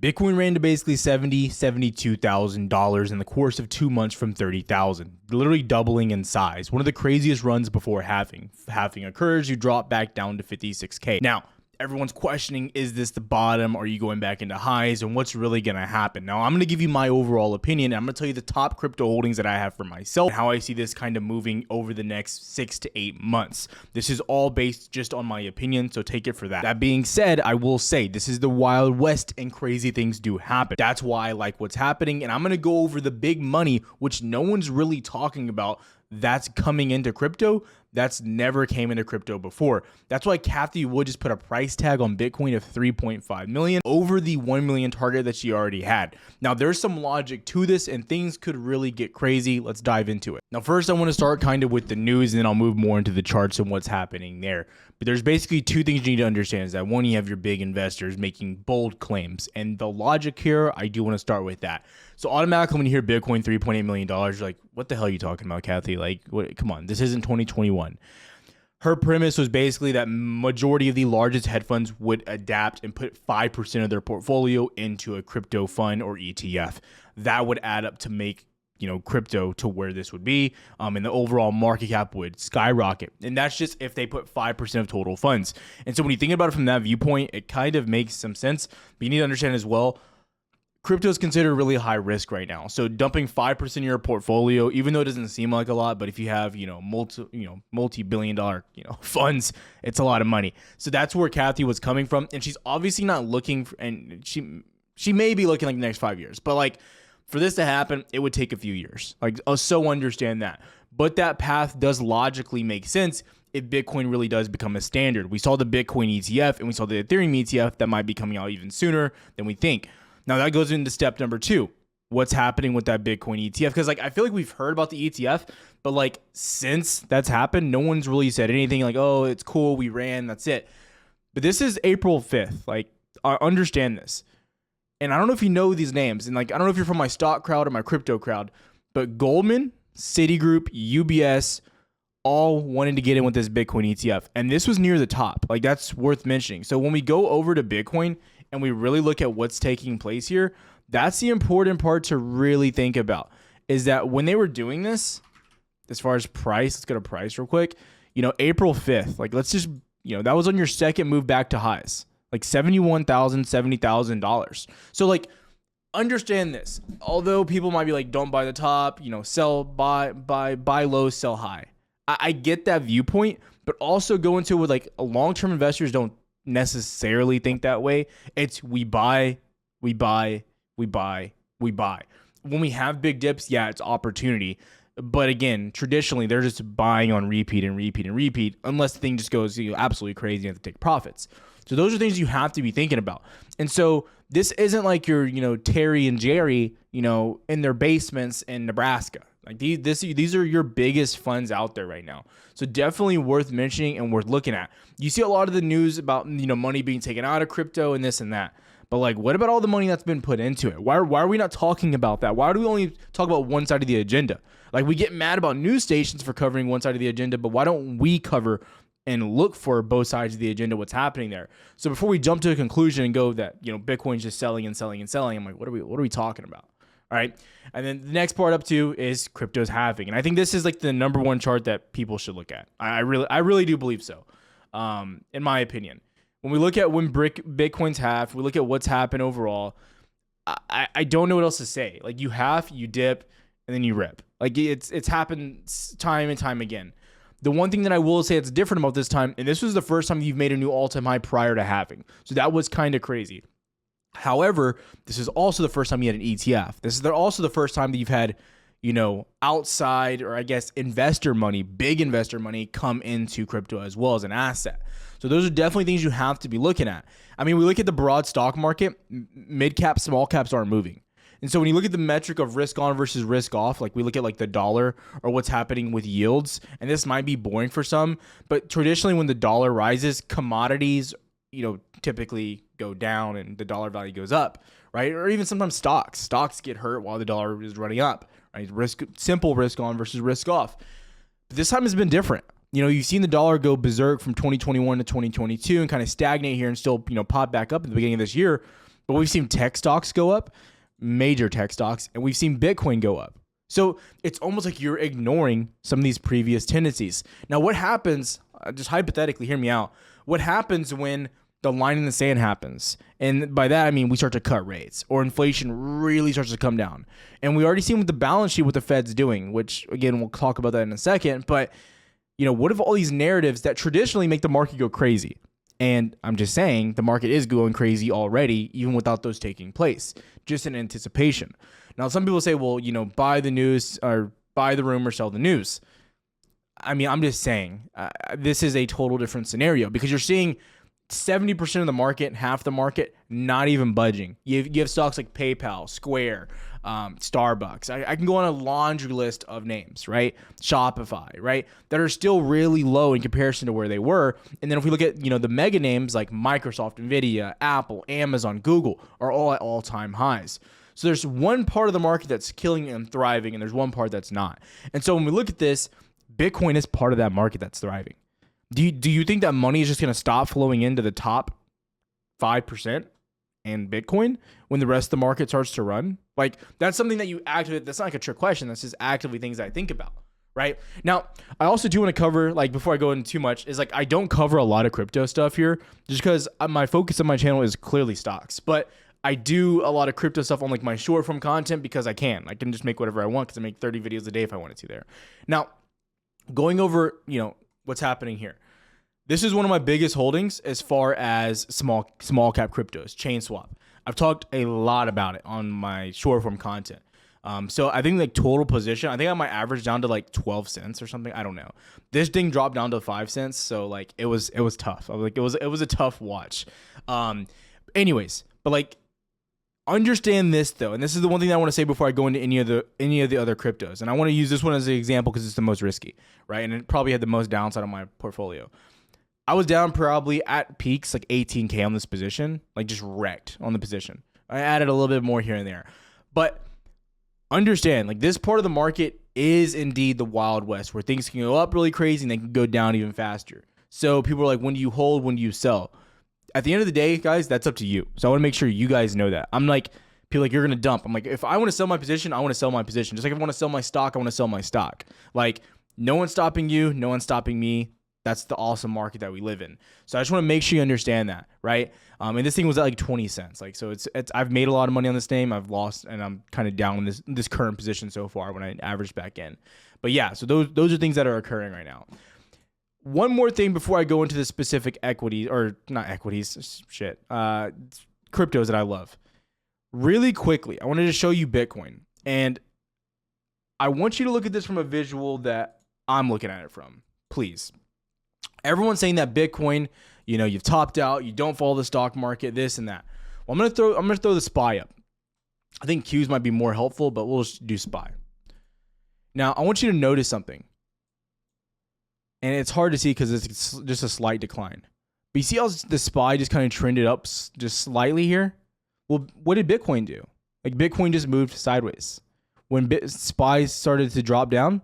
Bitcoin ran to basically $72,000 in the course of 2 months from 30,000, literally doubling in size. One of the craziest runs before halving. Halving occurs, you drop back down to 56K. Now, everyone's questioning, is this the bottom? Are you going back into highs? And what's really going to happen? Now, I'm going to give you my overall opinion. I'm going to tell you the top crypto holdings that I have for myself and how I see this kind of moving over the next 6 to 8 months. This is all based just on my opinion, so take it for that. That being said, I will say this is the Wild West and crazy things do happen. That's why I like what's happening. And I'm going to go over the big money, which no one's really talking about, that's coming into crypto. That's never came into crypto before. That's why Cathie Wood just put a price tag on Bitcoin of 3.5 million over the 1 million target that she already had. Now, there's some logic to this and things could really get crazy. Let's dive into it. Now, first, I want to start kind of with the news and then I'll move more into the charts and what's happening there. But there's basically two things you need to understand is that one, you have your big investors making bold claims. And the logic here, I do want to start with that. So automatically when you hear Bitcoin $3.8 million, you're like, what the hell are you talking about, Cathie? Like, what, come on, this isn't 2021. Her premise was basically that majority of the largest hedge funds would adapt and put 5% of their portfolio into a crypto fund or ETF. That would add up to make, crypto to where this would be, and the overall market cap would skyrocket. And that's just if they put 5% of total funds. And so when you think about it from that viewpoint, it kind of makes some sense. But you need to understand as well, crypto is considered really high risk right now. So dumping 5% of your portfolio, even though it doesn't seem like a lot, but if you have, multi-billion dollar, funds, it's a lot of money. So that's where Cathie was coming from. And she's obviously not looking for, and she may be looking like the next 5 years, but like for this to happen, it would take a few years. Like, so understand that. But that path does logically make sense if Bitcoin really does become a standard. We saw the Bitcoin ETF and we saw the Ethereum ETF that might be coming out even sooner than we think. Now that goes into step number 2. What's happening with that Bitcoin ETF? Because I feel like we've heard about the ETF, but since that's happened, no one's really said anything like, oh, it's cool, we ran, that's it. But this is April 5th. I understand this. And I don't know if you know these names. And I don't know if you're from my stock crowd or my crypto crowd, but Goldman, Citigroup, UBS, all wanted to get in with this Bitcoin ETF. And this was near the top. That's worth mentioning. So when we go over to Bitcoin, and we really look at what's taking place here, that's the important part to really think about, is that when they were doing this, as far as price, let's go to price real quick, April 5th, let's just, that was on your second move back to highs, $71,000, $70,000. So understand this, although people might be like, don't buy the top, sell, buy low, sell high. I get that viewpoint, but also go into it with long-term investors don't necessarily think that way. It's we buy. When we have big dips, yeah, it's opportunity. But again, traditionally, they're just buying on repeat unless the thing just goes absolutely crazy and you have to take profits. So those are things you have to be thinking about. And so this isn't like your, Terry and Jerry, in their basements in Nebraska. These are your biggest funds out there right now. So definitely worth mentioning and worth looking at. You see a lot of the news about, money being taken out of crypto and this and that. But what about all the money that's been put into it? Why are we not talking about that? Why do we only talk about one side of the agenda? We get mad about news stations for covering one side of the agenda, but why don't we cover and look for both sides of the agenda, what's happening there? So before we jump to a conclusion and go that, Bitcoin's just selling and selling and selling, I'm like, what are we talking about? All right. And then the next part up to is crypto's halving. And I think this is the number one chart that people should look at. I really do believe so. In my opinion, when we look at when Bitcoin's halved, we look at what's happened overall. I don't know what else to say. You halve, you dip, and then you rip. It's happened time and time again. The one thing that I will say that's different about this time, and this was the first time you've made a new all-time high prior to halving. So that was kind of crazy. However, this is also the first time you had an ETF. This is also the first time that you've had, outside or I guess investor money, big investor money come into crypto as well as an asset. So those are definitely things you have to be looking at. We look at the broad stock market, mid cap, small caps aren't moving. And so when you look at the metric of risk on versus risk off, we look at the dollar or what's happening with yields, and this might be boring for some, but traditionally when the dollar rises, commodities, typically go down and the dollar value goes up, right? Or even sometimes stocks get hurt while the dollar is running up, right? Simple risk on versus risk off. But this time has been different. You've seen the dollar go berserk from 2021 to 2022 and kind of stagnate here and still, pop back up at the beginning of this year. But we've seen tech stocks go up, major tech stocks, and we've seen Bitcoin go up. So it's almost like you're ignoring some of these previous tendencies. Now, what happens, just hypothetically, hear me out, what happens when the line in the sand happens? And by that, I mean we start to cut rates or inflation really starts to come down. And we already seen with the balance sheet what the Fed's doing, which, again, we'll talk about that in a second. But, what if all these narratives that traditionally make the market go crazy? And I'm just saying the market is going crazy already, even without those taking place, just in anticipation. Now, some people say, well, buy the news or buy the rumor, sell the news. I mean, I'm just saying this is a total different scenario because you're seeing 70% of the market, half the market, not even budging. You have stocks like PayPal, Square, Starbucks. I can go on a laundry list of names, right? Shopify, right? That are still really low in comparison to where they were. And then if we look at, the mega names like Microsoft, Nvidia, Apple, Amazon, Google are all at all-time highs. So there's one part of the market that's killing and thriving, and there's one part that's not. And so when we look at this, Bitcoin is part of that market that's thriving. Do you think that money is just going to stop flowing into the top 5% and Bitcoin when the rest of the market starts to run? Like, that's something that that's not like a trick question. That's just actively things I think about, right? Now, I also do want to cover, like, before I go into too much, is like I don't cover a lot of crypto stuff here just because my focus on my channel is clearly stocks. But I do a lot of crypto stuff on like my short form content because I can just make whatever I want because I make 30 videos a day if I wanted to there. Now, going over, what's happening here. This is one of my biggest holdings as far as small cap cryptos, Chainswap. I've talked a lot about it on my short form content. So I think like total position, I think I might average down to like 12 cents or something. I don't know. This thing dropped down to 5 cents. So like it was tough. I was like, it was a tough watch. Anyways, but like, understand this though, and this is the one thing that I want to say before I go into any of the other cryptos. And I want to use this one as an example because it's the most risky, right? And it probably had the most downside on my portfolio. I was down probably at peaks like 18K on this position, like just wrecked on the position. I added a little bit more here and there. But understand, like this part of the market is indeed the Wild West where things can go up really crazy and they can go down even faster. So people are like, when do you hold, when do you sell? At the end of the day, guys, that's up to you. So I want to make sure you guys know that. I'm like, people like, you're going to dump. I'm like, if I want to sell my position, I want to sell my position. Just like if I want to sell my stock, I want to sell my stock. Like, no one's stopping you. No one's stopping me. That's the awesome market that we live in. So I just want to make sure you understand that, right? And this thing was at like 20 cents. Like, so it's I've made a lot of money on this name. I've lost, and I'm kind of down in this current position so far when I average back in. But yeah, so those are things that are occurring right now. One more thing before I go into the specific equities, or not equities, cryptos that I love. Really quickly, I wanted to show you Bitcoin. And I want you to look at this from a visual that I'm looking at it from. Please. Everyone's saying that Bitcoin, you've topped out, you don't follow the stock market, this and that. Well, I'm gonna throw the SPY up. I think Qs might be more helpful, but we'll just do SPY. Now, I want you to notice something. And it's hard to see because it's just a slight decline. But you see how the SPY just kind of trended up just slightly here? Well, what did Bitcoin do? Like Bitcoin just moved sideways. When SPY started to drop down,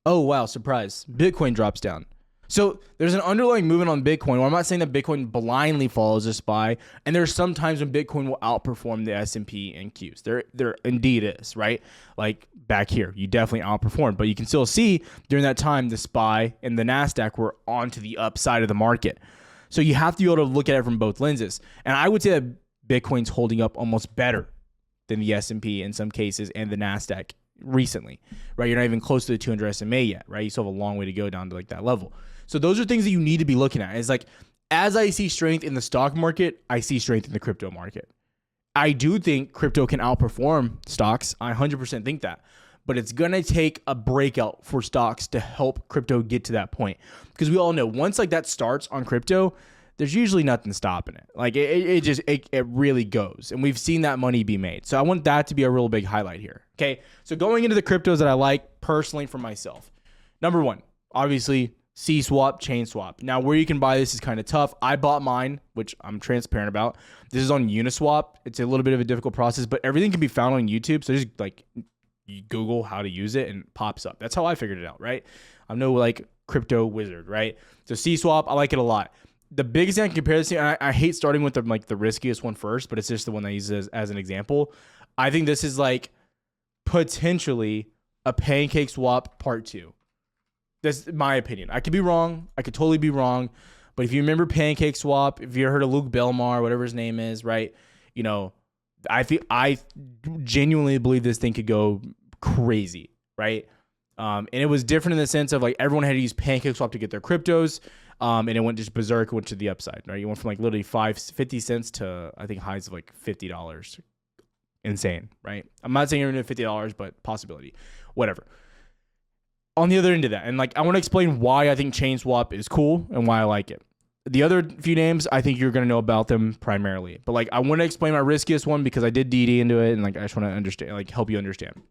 oh wow, surprise, Bitcoin drops down. So there's an underlying movement on Bitcoin. Well, I'm not saying that Bitcoin blindly follows the SPY, and there's some times when Bitcoin will outperform the S&P and Qs. There indeed is, right? Like back here, you definitely outperformed, but you can still see during that time the SPY and the NASDAQ were onto the upside of the market. So you have to be able to look at it from both lenses. And I would say that Bitcoin's holding up almost better than the S&P in some cases and the NASDAQ recently, right? You're not even close to the 200 SMA yet, right? You still have a long way to go down to like that level. So those are things that you need to be looking at. It's like, as I see strength in the stock market, I see strength in the crypto market. I do think crypto can outperform stocks. I 100% think that. But it's going to take a breakout for stocks to help crypto get to that point. Because we all know once like that starts on crypto, there's usually nothing stopping it. Like it really goes. And we've seen that money be made. So I want that to be a real big highlight here. Okay. So going into the cryptos that I like personally for myself. Number one, obviously, Cswap, Chainswap. Now, where you can buy this is kind of tough. I bought mine, which I'm transparent about. This is on Uniswap. It's a little bit of a difficult process, but everything can be found on YouTube. So just like you Google how to use it and it pops up. That's how I figured it out, right? I'm no like crypto wizard, right? So Cswap, I like it a lot. the biggest thing I compare this to, and I hate starting with the riskiest one first, but it's just the one that I use as an example. I think this is like potentially a pancake swap part 2. That's my opinion. I could be wrong. I could totally be wrong. But if you remember pancake swap, if you ever heard of Luke Belmar, whatever his name is, right? You know, I genuinely believe this thing could go crazy, right? And it was different in the sense of like everyone had to use pancake swap to get their cryptos. And it went just berserk, went to the upside, right? You went from like literally 50 cents to I think highs of like $50. Insane, right? I'm not saying you're going to $50, but possibility, whatever. On the other end of that, and like I want to explain why I think Chainswap is cool and why I like it. The other few names, I think you're going to know about them primarily. But like I want to explain my riskiest one because I did DD into it and like I just want to understand, like help you understand.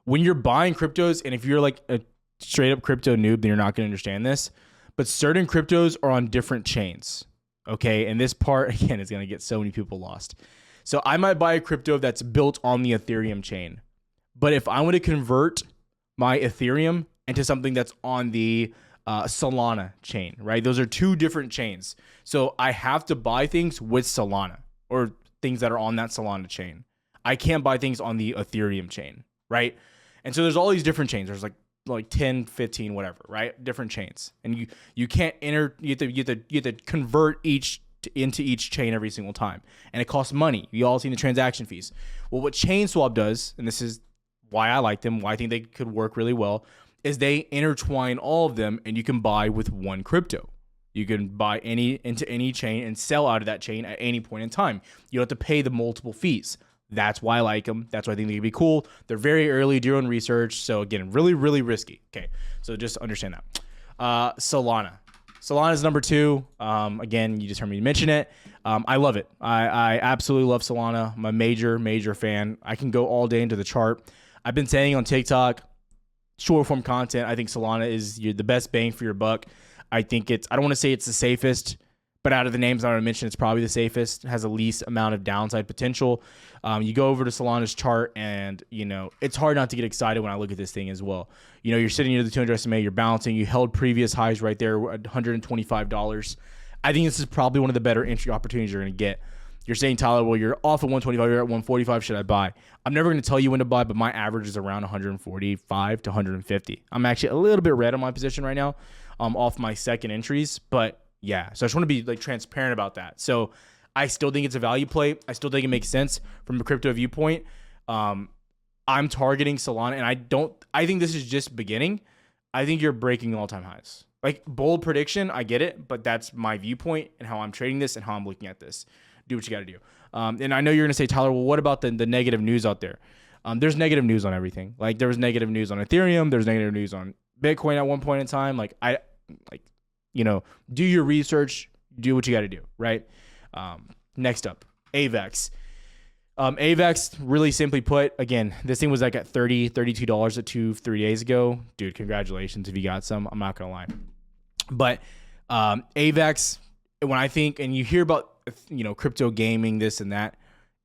When you're buying cryptos, and if you're like a straight up crypto noob, then you're not going to understand this. But certain cryptos are on different chains. Okay. And this part, again, is going to get so many people lost. So I might buy a crypto that's built on the Ethereum chain. But if I want to convert my Ethereum into something that's on the Solana chain, right? Those are two different chains. So I have to buy things with Solana or things that are on that Solana chain. I can't buy things on the Ethereum chain, right? And so there's all these different chains. There's like 10, 15, whatever, right? Different chains. And you can't enter, you have to convert into each chain every single time. And it costs money. You all seen the transaction fees. Well, what Chainswap does, and this is why I like them, why I think they could work really well, is they intertwine all of them and you can buy with one crypto. You can buy into any chain and sell out of that chain at any point in time. You don't have to pay the multiple fees. That's why I like them. That's why I think they could be cool. They're very early, do your own research. So again, really, really risky. Okay, so just understand that. Solana. Solana is number 2. Again, you just heard me mention it. I love it. I absolutely love Solana. I'm a major, major fan. I can go all day into the chart. I've been saying on TikTok, short form content, I think Solana is the best bang for your buck. I think I don't want to say it's the safest, but out of the names I'm going to mention, it's probably the safest. It has the least amount of downside potential. You go over to Solana's chart and, it's hard not to get excited when I look at this thing as well. You're sitting near the 200 SMA, you're balancing, you held previous highs right there at $125. I think this is probably one of the better entry opportunities you're going to get. You're saying, Tyler, well, you're off at 125, you're at 145, should I buy? I'm never going to tell you when to buy, but my average is around 145 to 150. I'm actually a little bit red on my position right now off my second entries, but yeah. So I just want to be like transparent about that. So I still think it's a value play. I still think it makes sense from a crypto viewpoint. I'm targeting Solana, and I think this is just beginning. I think you're breaking all-time highs. Like, bold prediction, I get it, but that's my viewpoint and how I'm trading this and how I'm looking at this. Do what you got to do. And I know you're going to say, Tyler, well, what about the negative news out there? There's negative news on everything. Like, there was negative news on Ethereum. There's negative news on Bitcoin at one point in time. Do your research, do what you got to do, right? Next up, AVAX. AVAX, really simply put, again, this thing was like at $32 at 2-3 days ago. Dude, congratulations if you got some. I'm not going to lie. But AVAX, when I think, and you hear about, crypto gaming, this and that,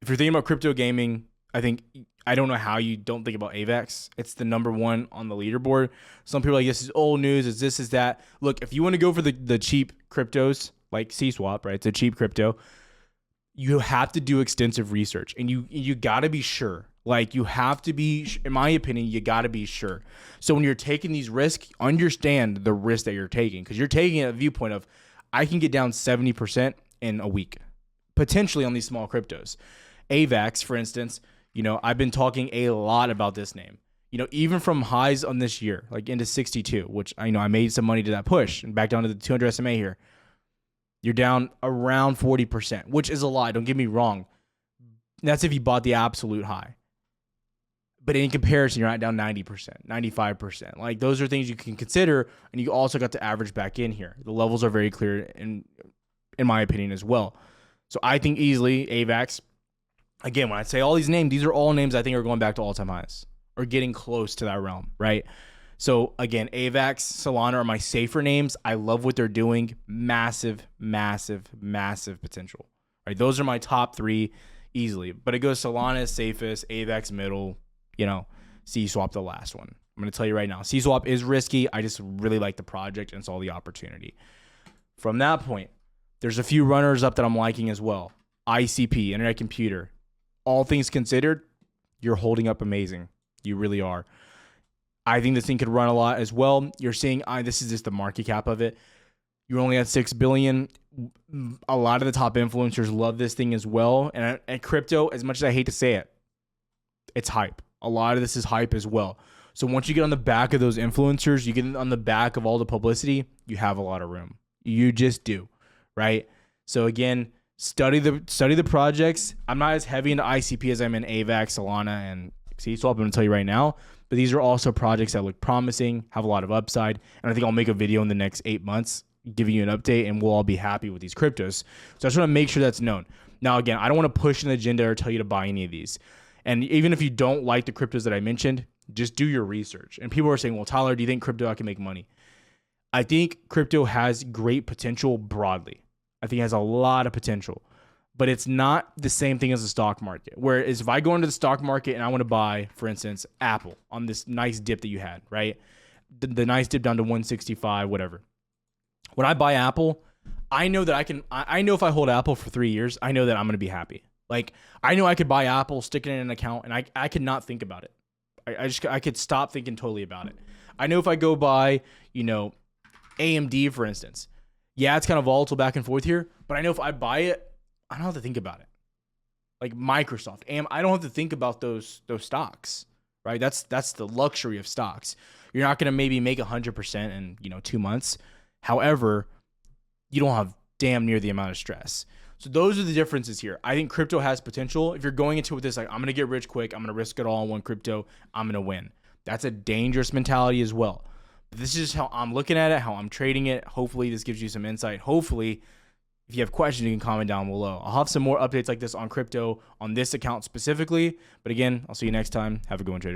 if you're thinking about crypto gaming, I don't know how you don't think about AVAX. It's the number 1 on the leaderboard. Some people are like, this is old news, is this, is that. Look, if you want to go for the cheap cryptos, like CSwap, right? It's a cheap crypto. You have to do extensive research, and you got to be sure. Like, you have to be, in my opinion, you got to be sure. So when you're taking these risks, understand the risk that you're taking, because you're taking a viewpoint of, I can get down 70% in a week, potentially on these small cryptos. AVAX, for instance, I've been talking a lot about this name. Even from highs on this year, like into 62, which I made some money to that push and back down to the 200 SMA here. You're down around 40%, which is a lot. Don't get me wrong. That's if you bought the absolute high. But in comparison, you're not down 90%, 95%. Like, those are things you can consider, and you also got to average back in here. The levels are very clear, in my opinion, as well. So I think easily AVAX. Again, when I say all these names, these are all names I think are going back to all-time highs or getting close to that realm, right? So again, AVAX, Solana are my safer names. I love what they're doing. Massive, massive, massive potential, right? Those are my top 3 easily. But it goes Solana safest, AVAX middle, CSwap the last one. I'm going to tell you right now, CSwap is risky. I just really like the project and saw the opportunity. From that point, there's a few runners up that I'm liking as well. ICP, Internet Computer. All things considered, you're holding up amazing. You really are. I think this thing could run a lot as well. You're seeing, this is just the market cap of it. You're only at 6 billion. A lot of the top influencers love this thing as well. And crypto, as much as I hate to say it, it's hype. A lot of this is hype as well. So once you get on the back of those influencers, you get on the back of all the publicity, you have a lot of room. You just do, right? So again, study the projects. I'm not as heavy into ICP as I'm in AVAX, Solana, and Chainswap. I'm going to tell you right now. But these are also projects that look promising, have a lot of upside. And I think I'll make a video in the next 8 months giving you an update, and we'll all be happy with these cryptos. So I just want to make sure that's known. Now, again, I don't want to push an agenda or tell you to buy any of these. And even if you don't like the cryptos that I mentioned, just do your research. And people are saying, well, Tyler, do you think crypto can make money? I think crypto has great potential broadly. I think it has a lot of potential. But it's not the same thing as the stock market. Whereas if I go into the stock market and I want to buy, for instance, Apple on this nice dip that you had, right? The nice dip down to 165, whatever. When I buy Apple, I know that I know if I hold Apple for 3 years, I know that I'm going to be happy. Like, I know I could buy Apple, stick it in an account, and I could not think about it. I could stop thinking totally about it. I know if I go buy, AMD, for instance. Yeah, it's kind of volatile back and forth here, but I know if I buy it, I don't have to think about it. Like Microsoft, I don't have to think about those stocks, right? That's the luxury of stocks. You're not going to maybe make 100% in 2 months. However, you don't have damn near the amount of stress. So those are the differences here. I think crypto has potential. If you're going into it with this, like, I'm going to get rich quick, I'm going to risk it all on one crypto, I'm going to win. That's a dangerous mentality as well. But this is just how I'm looking at it, how I'm trading it. Hopefully this gives you some insight. Hopefully, if you have questions, you can comment down below. I'll have some more updates like this on crypto on this account specifically. But again, I'll see you next time. Have a good one, traders.